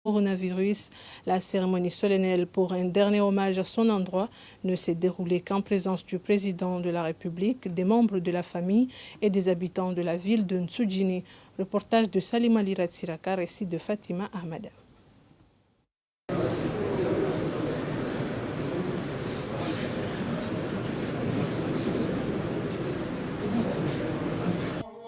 Coronavirus. La cérémonie solennelle pour un dernier hommage à son endroit ne s'est déroulée qu'en présence du président de la République, des membres de la famille et des habitants de la ville de Nsujini. Reportage de Salima Liratsiraka, récit de Fatima Ahmada.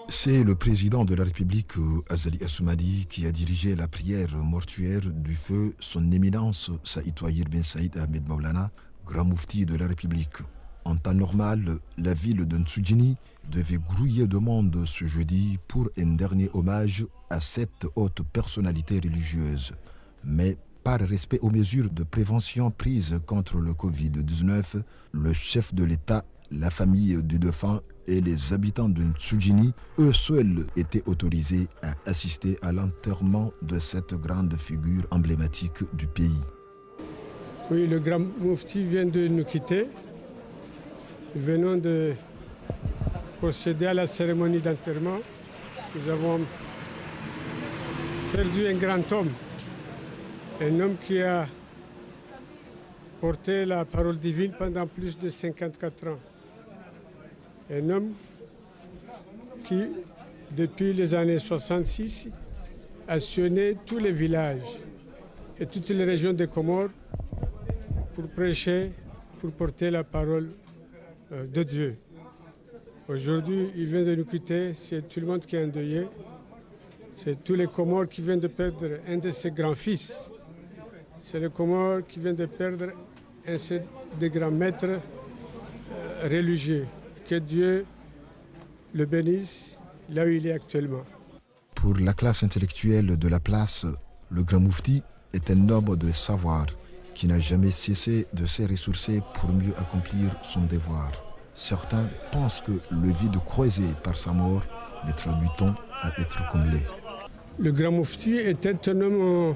C'est le président de la République, Azali Assoumani, qui a dirigé la prière mortuaire du feu son éminence Saïd Ouahir Ben Saïd Ahmed Maulana, grand moufti de la République. En temps normal, la ville de Nsujini devait grouiller de monde ce jeudi pour un dernier hommage à cette haute personnalité religieuse. Mais par respect aux mesures de prévention prises contre le Covid-19, le chef de l'État, la famille du défunt et les habitants de Nsujini, eux seuls étaient autorisés à assister à l'enterrement de cette grande figure emblématique du pays. Oui, le grand moufti vient de nous quitter. Nous venons de procéder à la cérémonie d'enterrement. Nous avons perdu un grand homme, un homme qui a porté la parole divine pendant plus de 54 ans. Un homme qui, depuis les années 66, a sillonné tous les villages et toutes les régions des Comores pour prêcher, pour porter la parole de Dieu. Aujourd'hui, il vient de nous quitter, c'est tout le monde qui est endeuillé. C'est tous les Comores qui viennent de perdre un de ses grands-fils. C'est les Comores qui viennent de perdre un des grands maîtres religieux. Que Dieu le bénisse là où il est actuellement. Pour la classe intellectuelle de la place, le grand moufti est un homme de savoir qui n'a jamais cessé de se ressourcer pour mieux accomplir son devoir. Certains pensent que le vide creusé par sa mort mettra du temps à être comblé. Le grand moufti était un homme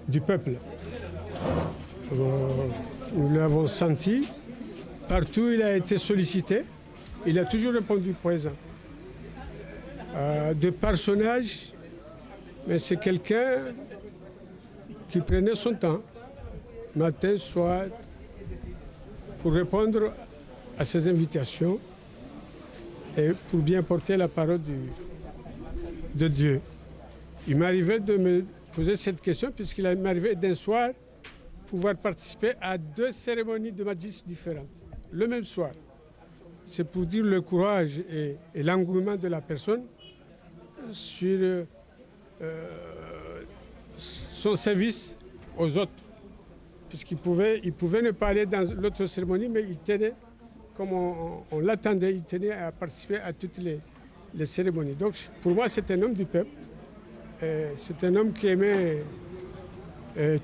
du peuple. Nous l'avons senti. Partout il a été sollicité, il a toujours répondu présent. De par son âge, mais c'est quelqu'un qui prenait son temps, matin, soir, pour répondre à ses invitations et pour bien porter la parole de Dieu. Il m'arrivait de me poser cette question puisqu'il m'arrivait d'un soir pouvoir participer à 2 cérémonies de Majlis différentes. Le même soir. C'est pour dire le courage et l'engouement de la personne sur son service aux autres. Puisqu'il pouvait ne pas aller dans l'autre cérémonie, mais il tenait, comme on l'attendait, il tenait à participer à toutes les cérémonies. Donc pour moi, c'est un homme du peuple. C'est un homme qui aimait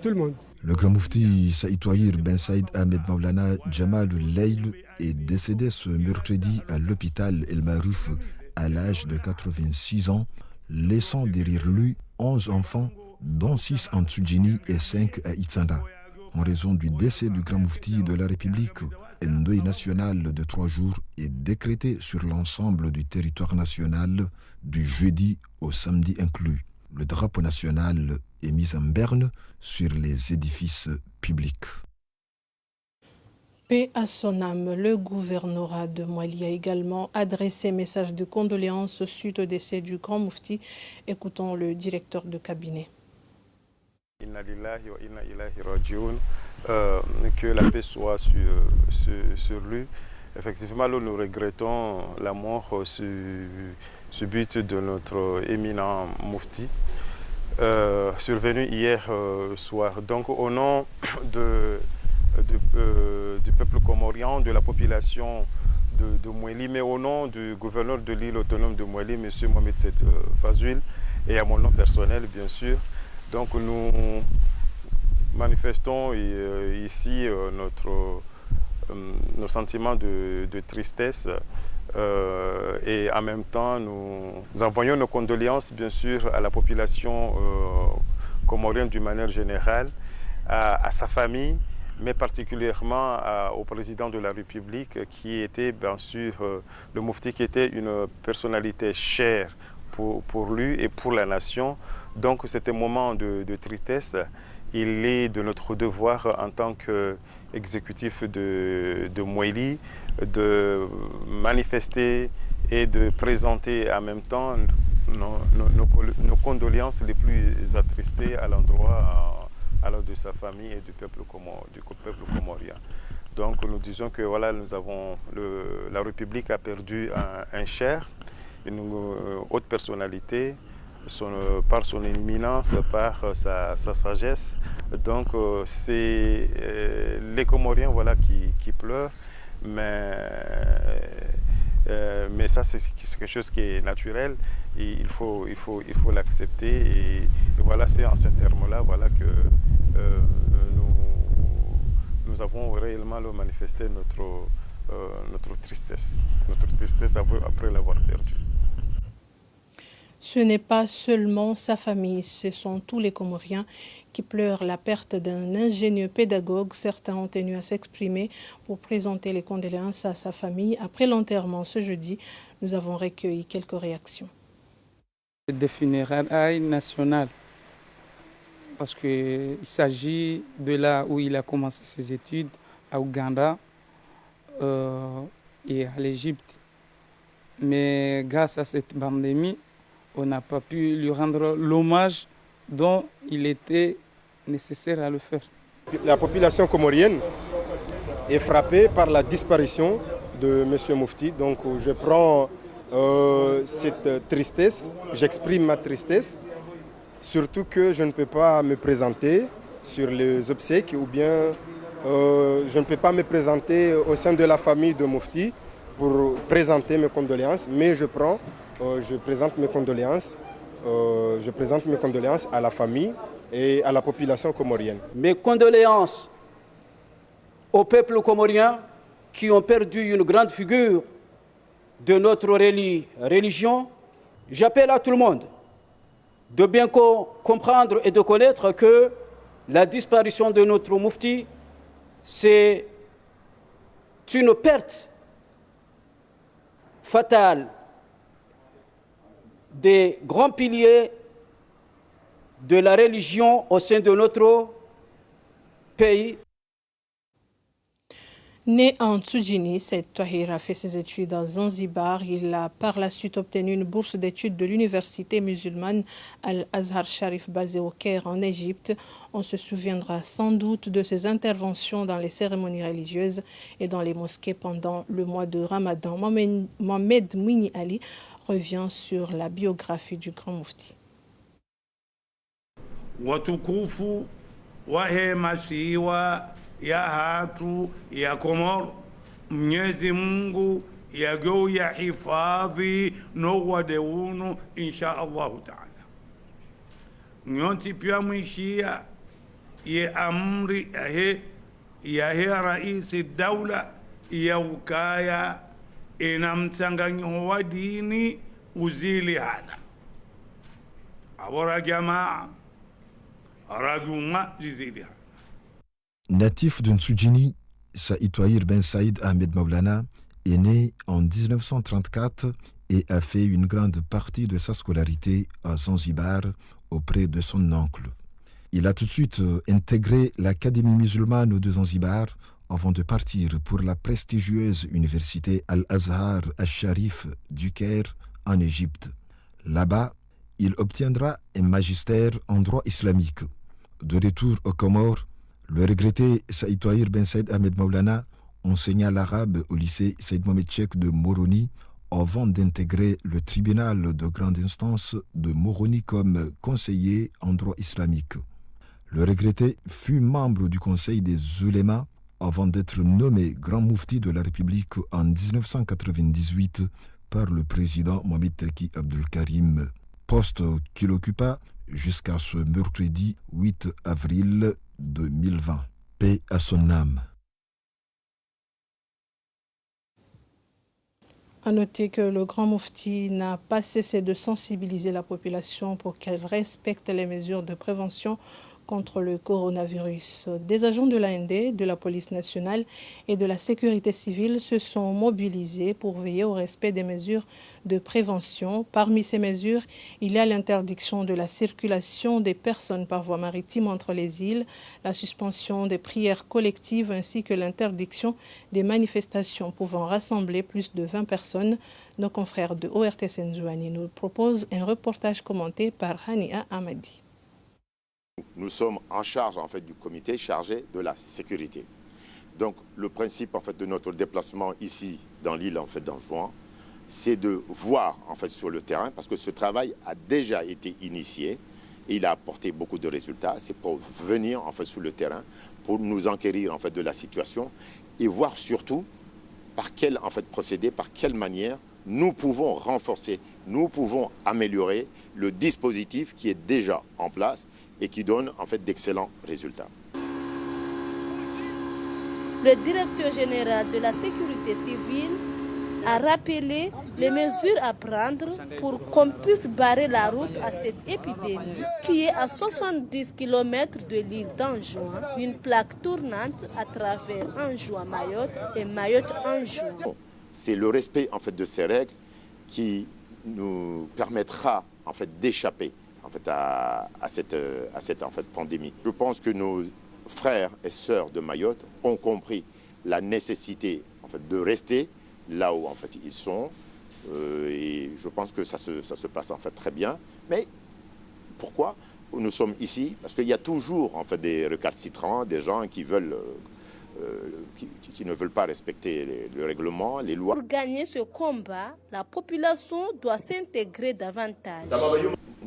tout le monde. Le grand moufti Saïd Ouahir Ben Saïd Ahmed Maulana Jamal Leil est décédé ce mercredi à l'hôpital El Marouf à l'âge de 86 ans, laissant derrière lui 11 enfants, dont 6 en Nsujini et 5 à Itsanda. En raison du décès du grand moufti de la République, un deuil national de 3 jours est décrété sur l'ensemble du territoire national du jeudi au samedi inclus. Le drapeau national est mis en berne sur les édifices publics. Paix à son âme, le gouvernorat de Mouali a également adressé un message de condoléances suite au décès du grand moufti. Écoutons le directeur de cabinet. Inna lillahi wa inna ilahi rajiun, que la paix soit sur lui. Effectivement, nous regrettons la mort subite de notre éminent moufti, survenu hier soir. Donc au nom du peuple comorien, de la population de Mouali, mais au nom du gouverneur de l'île autonome de Mouali, M. Mohamed Sed Fazouil, et à mon nom personnel, bien sûr. Donc nous manifestons ici nos sentiments de tristesse et en même temps nous envoyons nos condoléances bien sûr à la population comorienne d'une manière générale, à sa famille, mais particulièrement au président de la République qui était bien sûr le moufti, qui était une personnalité chère pour lui et pour la nation. Donc c'est un moment de tristesse. Il est de notre devoir en tant qu'exécutif de Mouéli de manifester et de présenter en même temps nos condoléances les plus attristées à l'endroit de sa famille et du peuple comorien. Donc nous disons que voilà, la République a perdu un cher, une haute personnalité, par son éminence, par sa sagesse. Donc c'est les Comoriens voilà, qui pleurent, mais ça c'est quelque chose qui est naturel et il faut l'accepter. Et voilà, c'est en ces termes-là voilà, que nous avons réellement manifesté notre tristesse après l'avoir perdu. Ce n'est pas seulement sa famille, ce sont tous les Comoriens qui pleurent la perte d'un ingénieux pédagogue. Certains ont tenu à s'exprimer pour présenter les condoléances à sa famille. Après l'enterrement ce jeudi, nous avons recueilli quelques réactions. Des funérailles nationales, parce qu'il s'agit de là où il a commencé ses études, à Ouganda et à l'Égypte. Mais grâce à cette pandémie, on n'a pas pu lui rendre l'hommage dont il était nécessaire à le faire. La population comorienne est frappée par la disparition de M. Moufti. Donc je prends cette tristesse, j'exprime ma tristesse, surtout que je ne peux pas me présenter sur les obsèques ou bien je ne peux pas me présenter au sein de la famille de Moufti pour présenter mes condoléances, mais je présente mes condoléances à la famille et à la population comorienne. Mes condoléances au peuple comorien qui ont perdu une grande figure de notre religion. J'appelle à tout le monde de bien comprendre et de connaître que la disparition de notre Moufti, c'est une perte fatale des grands piliers de la religion au sein de notre pays. Né en Tsoudjini, Saïd Touahir a fait ses études à Zanzibar. Il a par la suite obtenu une bourse d'études de l'université musulmane Al-Azhar Sharif basée au Caire en Égypte. On se souviendra sans doute de ses interventions dans les cérémonies religieuses et dans les mosquées pendant le mois de Ramadan. Mohamed Mwini Ali revient sur la biographie du grand Moufti. Watukufu wahemasiwa ya hatu ya Komoro, Mwenyezi Mungu yageu ya hifadhi no wadewunu insha Allahu ta'ala. Nyonti pia mwishia ye amri ya raisi daula ya ukaya ina msanganyo wa dini uzili hana. Abora jamaa raguma zizili hana. Natif de Nsujini, Saïd Touahir Ben Saïd Ahmed Maulana est né en 1934 et a fait une grande partie de sa scolarité à Zanzibar auprès de son oncle. Il a tout de suite intégré l'Académie musulmane de Zanzibar avant de partir pour la prestigieuse université Al-Azhar Al-Sharif du Caire en Égypte. Là-bas, il obtiendra un magistère en droit islamique. De retour aux Comores, le regretté Saïd Touahir Ben Saïd Ahmed Maulana enseigna l'arabe au lycée Saïd Mohamed Cheikh de Moroni avant d'intégrer le tribunal de grande instance de Moroni comme conseiller en droit islamique. Le regretté fut membre du conseil des ulémas avant d'être nommé grand moufti de la République en 1998 par le président Mohamed Taki Abdul Karim, poste qu'il occupa jusqu'à ce mercredi 8 avril 2020. Paix à son âme. À noter que le grand moufti n'a pas cessé de sensibiliser la population pour qu'elle respecte les mesures de prévention contre le coronavirus. Des agents de l'AND, de la police nationale et de la sécurité civile se sont mobilisés pour veiller au respect des mesures de prévention. Parmi ces mesures, il y a l'interdiction de la circulation des personnes par voie maritime entre les îles, la suspension des prières collectives ainsi que l'interdiction des manifestations pouvant rassembler plus de 20 personnes. Nos confrères de ORT Senzouani nous proposent un reportage commenté par Hania Amadi. Nous sommes en charge en fait du comité chargé de la sécurité. Donc le principe en fait de notre déplacement ici dans l'île en fait d'Anjouan, c'est de voir en fait sur le terrain parce que ce travail a déjà été initié et il a apporté beaucoup de résultats. C'est pour venir en fait sur le terrain pour nous enquérir en fait de la situation et voir surtout par quel en fait procédé, par quelle manière nous pouvons renforcer, nous pouvons améliorer le dispositif qui est déjà en place et qui donne en fait d'excellents résultats. Le directeur général de la sécurité civile a rappelé les mesures à prendre pour qu'on puisse barrer la route à cette épidémie qui est à 70 km de l'île d'Anjouan, une plaque tournante à travers Anjouan-Mayotte et Mayotte-Anjouan. C'est le respect en fait de ces règles qui nous permettra en fait d'échapper en fait à cette en fait pandémie. Je pense que nos frères et sœurs de Mayotte ont compris la nécessité en fait de rester là où en fait ils sont et je pense que ça se passe en fait très bien. Mais pourquoi nous sommes ici? Parce qu'il y a toujours en fait des récalcitrants, des gens qui veulent qui ne veulent pas respecter le règlement, les lois. Pour gagner ce combat, la population doit s'intégrer davantage.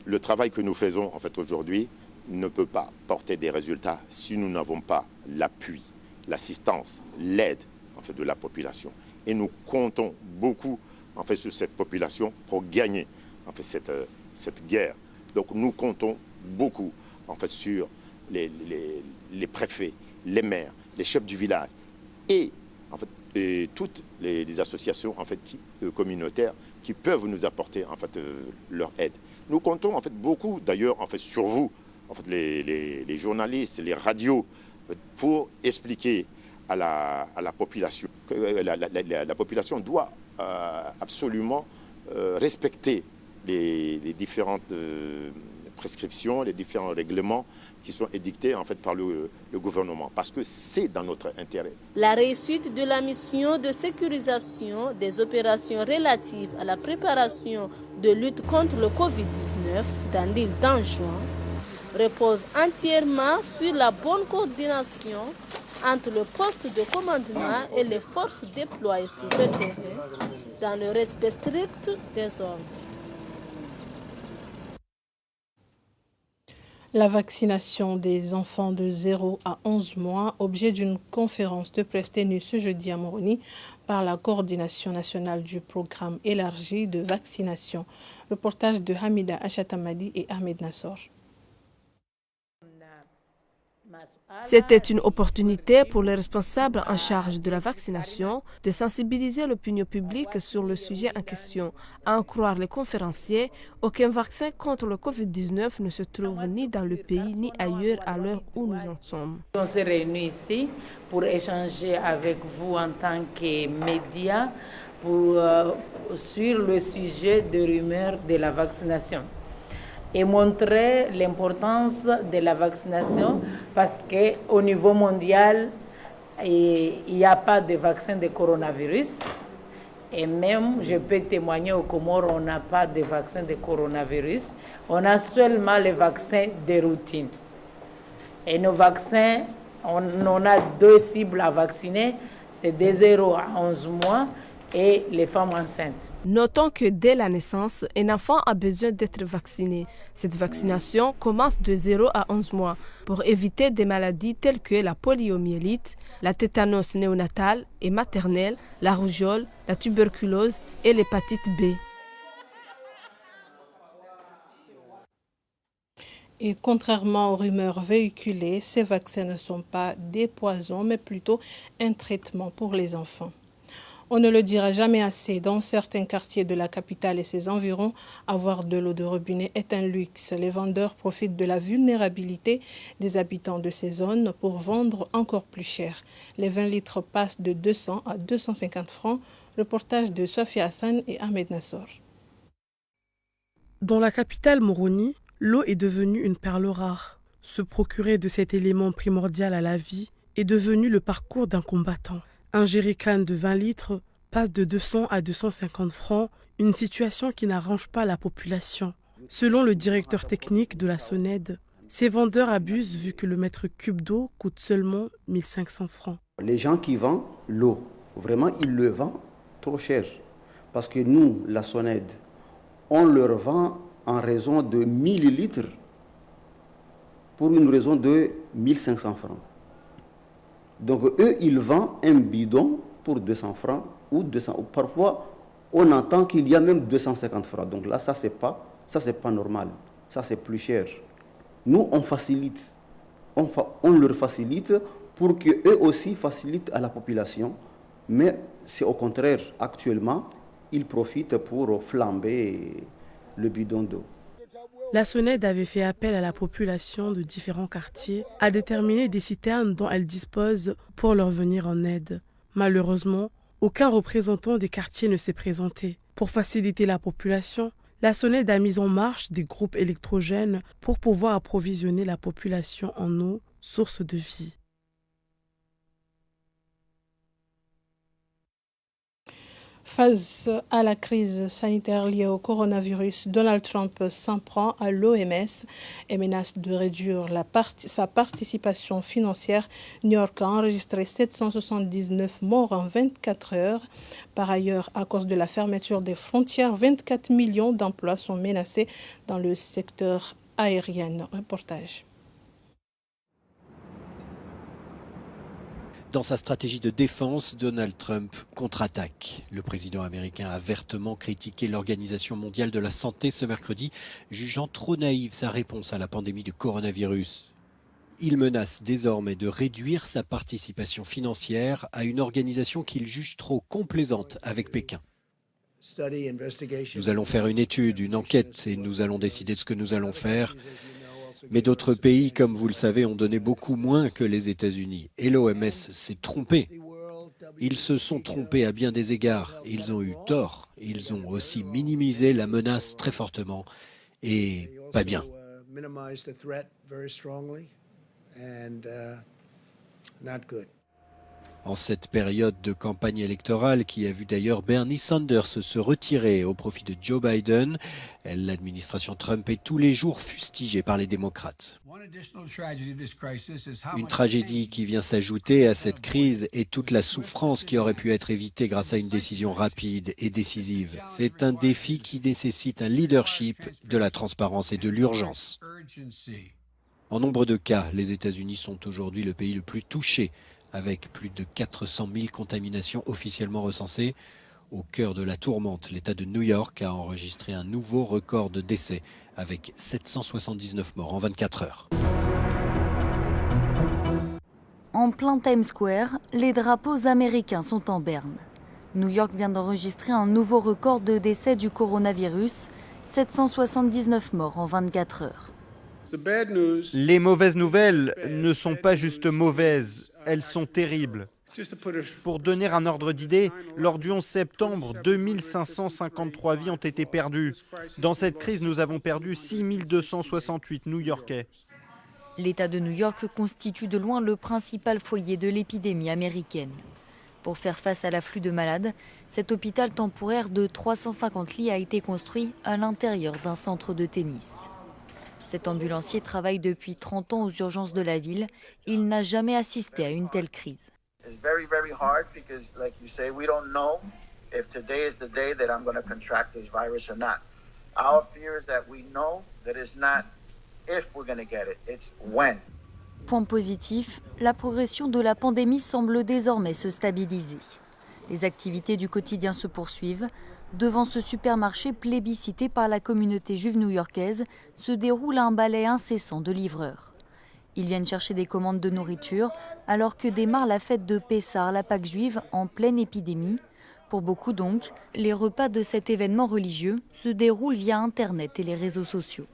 Le travail que nous faisons en fait aujourd'hui ne peut pas porter des résultats si nous n'avons pas l'appui, l'assistance, l'aide en fait de la population. Et nous comptons beaucoup en fait sur cette population pour gagner en fait cette guerre. Donc nous comptons beaucoup en fait sur les préfets, les maires, les chefs du village et en fait toutes les associations en fait communautaires qui peuvent nous apporter en fait leur aide. Nous comptons en fait beaucoup d'ailleurs en fait sur vous, en fait les journalistes, les radios, pour expliquer à la population que la population doit absolument respecter les différentes prescriptions, les différents règlements qui sont édictés en fait par le gouvernement, parce que c'est dans notre intérêt. La réussite de la mission de sécurisation des opérations relatives à la préparation de lutte contre le Covid-19 dans l'île d'Anjouan repose entièrement sur la bonne coordination entre le poste de commandement et les forces déployées sur le terrain dans le respect strict des ordres. La vaccination des enfants de 0 à 11 mois, objet d'une conférence de presse tenue ce jeudi à Moroni par la coordination nationale du programme élargi de vaccination. Reportage de Hamida Achatamadi et Ahmed Nassor. C'était une opportunité pour les responsables en charge de la vaccination de sensibiliser l'opinion publique sur le sujet en question. À en croire les conférenciers, aucun vaccin contre le Covid-19 ne se trouve ni dans le pays ni ailleurs à l'heure où nous en sommes. On s'est réunis ici pour échanger avec vous en tant que médias sur le sujet des rumeurs de la vaccination et montrer l'importance de la vaccination parce qu'au niveau mondial, il n'y a pas de vaccin de coronavirus. Et même, je peux témoigner aux Comores, on n'a pas de vaccin de coronavirus. On a seulement les vaccins de routine. Et nos vaccins, on a 2 cibles à vacciner, c'est de 0 à 11 mois et les femmes enceintes. Notons que dès la naissance, un enfant a besoin d'être vacciné. Cette vaccination commence de 0 à 11 mois pour éviter des maladies telles que la poliomyélite, la tétanos néonatale et maternelle, la rougeole, la tuberculose et l'hépatite B. Et contrairement aux rumeurs véhiculées, ces vaccins ne sont pas des poisons, mais plutôt un traitement pour les enfants. On ne le dira jamais assez, dans certains quartiers de la capitale et ses environs, avoir de l'eau de robinet est un luxe. Les vendeurs profitent de la vulnérabilité des habitants de ces zones pour vendre encore plus cher. Les 20 litres passent de 200 à 250 francs. Reportage de Sofia Hassan et Ahmed Nassor. Dans la capitale Moroni, l'eau est devenue une perle rare. Se procurer de cet élément primordial à la vie est devenu le parcours d'un combattant. Un jerrycan de 20 litres passe de 200 à 250 francs, une situation qui n'arrange pas la population. Selon le directeur technique de la SONED, ces vendeurs abusent vu que le mètre cube d'eau coûte seulement 1500 francs. Les gens qui vendent l'eau, vraiment ils le vendent trop cher. Parce que nous, la SONED, on leur vend en raison de 1000 litres pour une raison de 1500 francs. Donc eux, ils vendent un bidon pour 200 francs ou 200. Parfois, on entend qu'il y a même 250 francs. Donc là, ça c'est pas normal. Ça c'est plus cher. Nous, on facilite. On leur facilite pour qu'eux aussi facilitent à la population. Mais c'est au contraire. Actuellement, ils profitent pour flamber le bidon d'eau. La SONED avait fait appel à la population de différents quartiers à déterminer des citernes dont elle dispose pour leur venir en aide. Malheureusement, aucun représentant des quartiers ne s'est présenté. Pour faciliter la population, la SONED a mis en marche des groupes électrogènes pour pouvoir approvisionner la population en eau, source de vie. Face à la crise sanitaire liée au coronavirus, Donald Trump s'en prend à l'OMS et menace de réduire sa participation financière. New York a enregistré 779 morts en 24 heures. Par ailleurs, à cause de la fermeture des frontières, 24 millions d'emplois sont menacés dans le secteur aérien. Reportage. Dans sa stratégie de défense, Donald Trump contre-attaque. Le président américain a vertement critiqué l'Organisation mondiale de la santé ce mercredi, jugeant trop naïve sa réponse à la pandémie du coronavirus. Il menace désormais de réduire sa participation financière à une organisation qu'il juge trop complaisante avec Pékin. Nous allons faire une étude, une enquête, et nous allons décider de ce que nous allons faire. Mais d'autres pays, comme vous le savez, ont donné beaucoup moins que les États-Unis. Et l'OMS s'est trompé. Ils se sont trompés à bien des égards. Ils ont eu tort. Ils ont aussi minimisé la menace très fortement. Et pas bien. En cette période de campagne électorale qui a vu d'ailleurs Bernie Sanders se retirer au profit de Joe Biden, l'administration Trump est tous les jours fustigée par les démocrates. Une tragédie qui vient s'ajouter à cette crise est toute la souffrance qui aurait pu être évitée grâce à une décision rapide et décisive. C'est un défi qui nécessite un leadership, de la transparence et de l'urgence. En nombre de cas, les États-Unis sont aujourd'hui le pays le plus touché, avec plus de 400 000 contaminations officiellement recensées. Au cœur de la tourmente, l'État de New York a enregistré un nouveau record de décès, avec 779 morts en 24 heures. En plein Times Square, les drapeaux américains sont en berne. New York vient d'enregistrer un nouveau record de décès du coronavirus, 779 morts en 24 heures. Les mauvaises nouvelles ne sont pas juste mauvaises, elles sont terribles. Pour donner un ordre d'idée, lors du 11 septembre, 2553 vies ont été perdues. Dans cette crise, nous avons perdu 6268 New-Yorkais. L'État de New York constitue de loin le principal foyer de l'épidémie américaine. Pour faire face à l'afflux de malades, cet hôpital temporaire de 350 lits a été construit à l'intérieur d'un centre de tennis. Cet ambulancier travaille depuis 30 ans aux urgences de la ville. Il n'a jamais assisté à une telle crise. It's very, very hard because, like you say, we don't know if today is the day that I'm going to contract this virus or not. Our fear is that we know that it's not if we're going to get it, it's when. Point positif, la progression de la pandémie semble désormais se stabiliser. Les activités du quotidien se poursuivent. Devant ce supermarché plébiscité par la communauté juive new-yorkaise, se déroule un balai incessant de livreurs. Ils viennent chercher des commandes de nourriture alors que démarre la fête de Pessah, la Pâque juive, en pleine épidémie. Pour beaucoup donc, les repas de cet événement religieux se déroulent via Internet et les réseaux sociaux.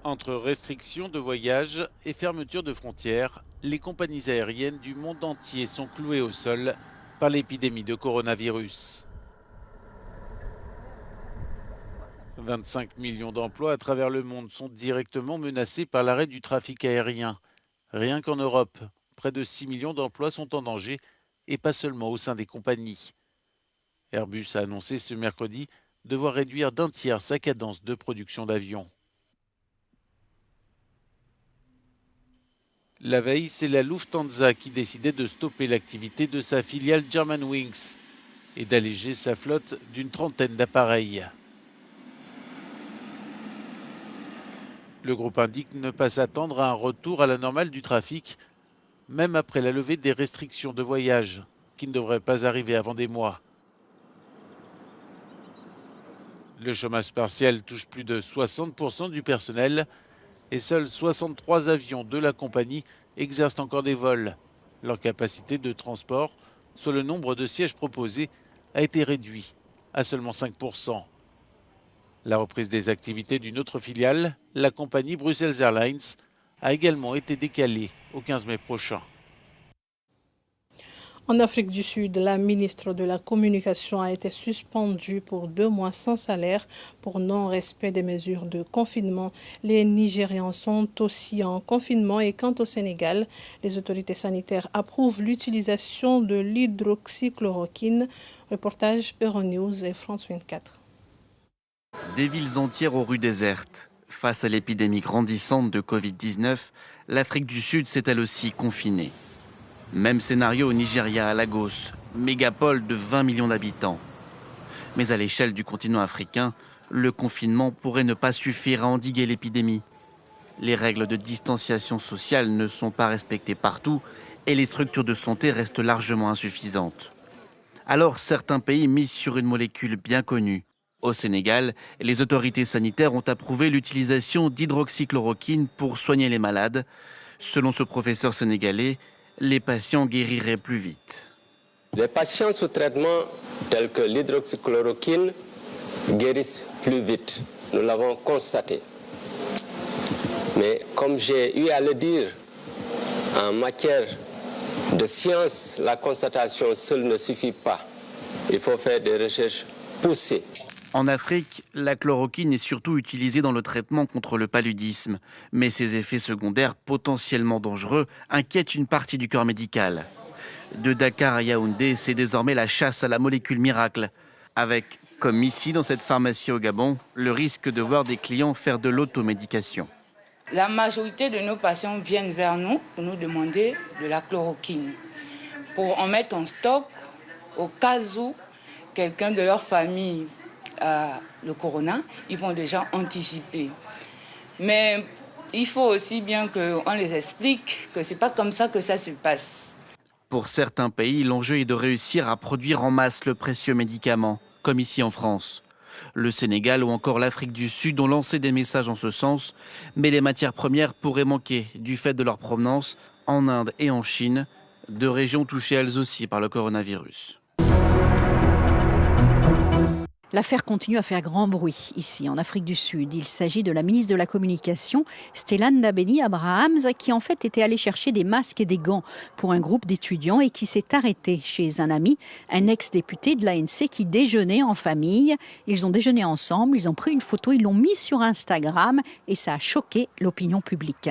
Entre restrictions de voyage et fermeture de frontières, les compagnies aériennes du monde entier sont clouées au sol par l'épidémie de coronavirus. 25 millions d'emplois à travers le monde sont directement menacés par l'arrêt du trafic aérien. Rien qu'en Europe, près de 6 millions d'emplois sont en danger, et pas seulement au sein des compagnies. Airbus a annoncé ce mercredi devoir réduire d'un tiers sa cadence de production d'avions. La veille, c'est la Lufthansa qui décidait de stopper l'activité de sa filiale Germanwings et d'alléger sa flotte d'une trentaine d'appareils. Le groupe indique ne pas s'attendre à un retour à la normale du trafic, même après la levée des restrictions de voyage, qui ne devraient pas arriver avant des mois. Le chômage partiel touche plus de 60% du personnel et seuls 63 avions de la compagnie exercent encore des vols. Leur capacité de transport, soit le nombre de sièges proposés, a été réduit à seulement 5%. La reprise des activités d'une autre filiale, la compagnie Brussels Airlines, a également été décalée au 15 mai prochain. En Afrique du Sud, la ministre de la Communication a été suspendue pour 2 mois sans salaire pour non-respect des mesures de confinement. Les Nigérians sont aussi en confinement et quant au Sénégal, les autorités sanitaires approuvent l'utilisation de l'hydroxychloroquine. Reportage Euronews et France 24. Des villes entières aux rues désertes. Face à l'épidémie grandissante de Covid-19, l'Afrique du Sud s'est elle aussi confinée. Même scénario au Nigeria, à Lagos, mégapole de 20 millions d'habitants. Mais à l'échelle du continent africain, le confinement pourrait ne pas suffire à endiguer l'épidémie. Les règles de distanciation sociale ne sont pas respectées partout et les structures de santé restent largement insuffisantes. Alors certains pays misent sur une molécule bien connue. Au Sénégal, les autorités sanitaires ont approuvé l'utilisation d'hydroxychloroquine pour soigner les malades. Selon ce professeur sénégalais, les patients guériraient plus vite. Les patients sous traitement tels que l'hydroxychloroquine guérissent plus vite. Nous l'avons constaté. Mais comme j'ai eu à le dire, en matière de science, la constatation seule ne suffit pas. Il faut faire des recherches poussées. En Afrique, la chloroquine est surtout utilisée dans le traitement contre le paludisme. Mais ses effets secondaires potentiellement dangereux inquiètent une partie du corps médical. De Dakar à Yaoundé, c'est désormais la chasse à la molécule miracle. Avec, comme ici dans cette pharmacie au Gabon, le risque de voir des clients faire de l'automédication. La majorité de nos patients viennent vers nous pour nous demander de la chloroquine, pour en mettre en stock au cas où quelqu'un de leur famille a le corona, ils vont déjà anticiper. Mais il faut aussi bien qu'on les explique que ce n'est pas comme ça que ça se passe. Pour certains pays, l'enjeu est de réussir à produire en masse le précieux médicament, comme ici en France. Le Sénégal ou encore l'Afrique du Sud ont lancé des messages en ce sens, mais les matières premières pourraient manquer du fait de leur provenance en Inde et en Chine, deux régions touchées elles aussi par le coronavirus. L'affaire continue à faire grand bruit ici en Afrique du Sud. Il s'agit de la ministre de la Communication, Stella Ndabeni Abrahams, qui en fait était allée chercher des masques et des gants pour un groupe d'étudiants et qui s'est arrêtée chez un ami, un ex-député de l'ANC qui déjeunait en famille. Ils ont déjeuné ensemble, ils ont pris une photo, ils l'ont mise sur Instagram et ça a choqué l'opinion publique.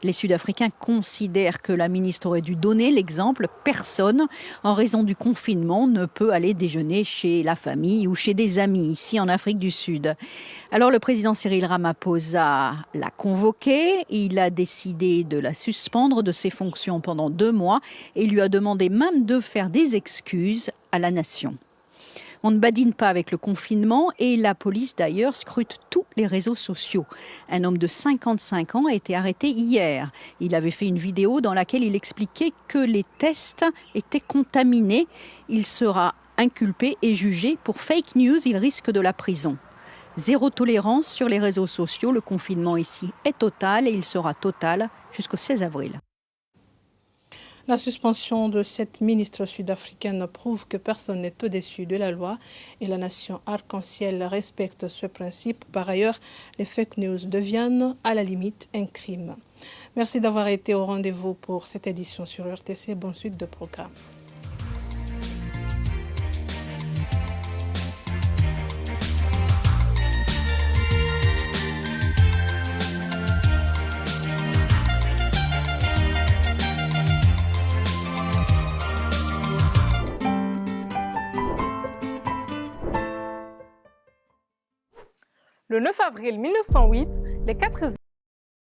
Les Sud-Africains considèrent que la ministre aurait dû donner l'exemple. Personne, en raison du confinement, ne peut aller déjeuner chez la famille ou chez des amis ici en Afrique du Sud. Alors le président Cyril Ramaphosa l'a convoquée, il a décidé de la suspendre de ses fonctions pendant 2 mois et lui a demandé même de faire des excuses à la nation. On ne badine pas avec le confinement et la police d'ailleurs scrute tous les réseaux sociaux. Un homme de 55 ans a été arrêté hier. Il avait fait une vidéo dans laquelle il expliquait que les tests étaient contaminés. Il sera inculpé et jugé pour fake news, il risque de la prison. Zéro tolérance sur les réseaux sociaux, le confinement ici est total et il sera total jusqu'au 16 avril. La suspension de cette ministre sud-africaine prouve que personne n'est au-dessus de la loi et la nation arc-en-ciel respecte ce principe. Par ailleurs, les fake news deviennent à la limite un crime. Merci d'avoir été au rendez-vous pour cette édition sur RTC. Bonne suite de programme. Le 9 avril 1908, les 4